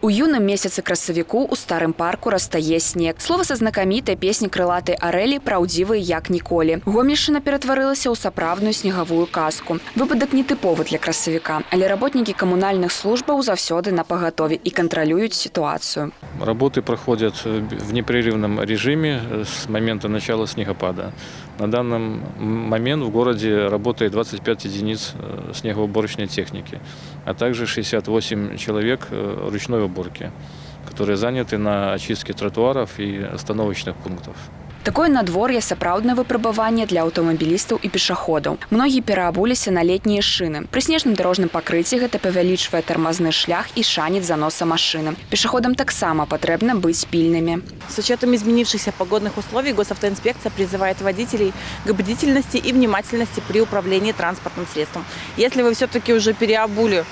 У юным месяцы красавіку ў старым парку растае снег. Слова са знакамітай песні крылатай арэлі праўдзівыя як ніколі. Гомельшчына ператварылася ў сапраўдную снегавую казку. Выпадак нетыповы для красавіка, але работнікі камунальных службаў заўсёды на пагатове і кантралююць ситуацию. Работы проходят в непрерывном режиме с момента начала снегопада. На данный момент в городе работает 25 единиц снегоуборочной техники, а также 68 человек ручной уборки, которые заняты на очистке тротуаров и остановочных пунктов. Такое надвор'е сапраўднае выпрабаванне для аўтамабілістаў і пешаходаў. Многія пераабуліся на летнія шыны. Пры снежным дарожным пакрыцці гэта павялічвае тармазны шлях і шанец заноса машины. Пешаходам таксама патрэбна быць пільнымі. С учетом изменившихся погодных условий госавтоинспекция призывает водителей к бдительности и внимательности при управлении транспортным средством. Если вы все-таки уже переобули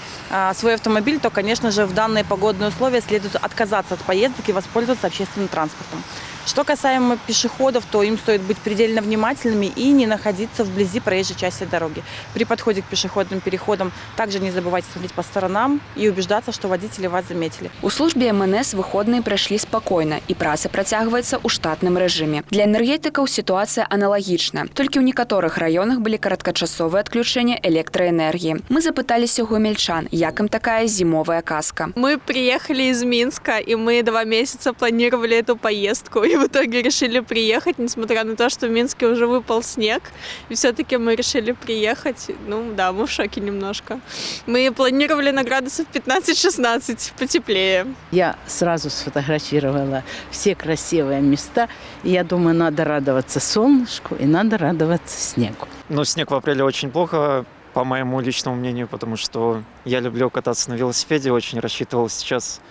свой автомобиль, то, конечно же, в данные погодные условия следует отказаться от поездок и воспользоваться общественным транспортом. Что касаемо пешеходов, то им стоит быть предельно внимательными и не находиться вблизи проезжей части дороги. При подходе к пешеходным переходам также не забывайте смотреть по сторонам и убеждаться, что водители вас заметили. У службе МНС выходные прошли спокойно, и праца працягваецца ў штатным рэжыме. Для энергетикаў ситуация аналагічна. Толькі ў некаторых раёнах былі кароткачасовыя адключэння электроэнергіі. Мы запыталіся гомельчан, як ім такая зимовая казка. Мы приехали из Минска, и мы 2 месяца планировали эту поездку. И в итоге решили приехать, несмотря на то, что в Минске уже выпал снег. И все-таки мы решили приехать. Ну да, мы в шоке немножко. Мы планировали на градусов 15-16, потеплее. Я сразу сфотографировала все красивые места. И я думаю, надо радоваться солнышку и надо радоваться снегу. Но снег в апреле очень плохо, по моему личному мнению, потому что я люблю кататься на велосипеде, очень рассчитывал сейчас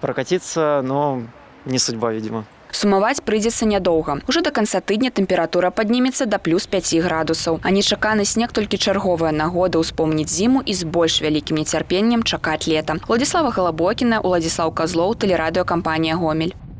прокатиться, но не судьба, видимо. Сумаваць прыйдзецца нядоўга. Ужо да канца тыдня тэмпература паднімецца да плюс 5 градусаў. А нечаканы снег толькі чарговая нагода ўспомніць зіму і з больш вялікім нецярпеннем чакаць лета. Уладзіслава Галабокіна, Уладзіслаў Казлоў, тэлерадыёкампанія «Гомель».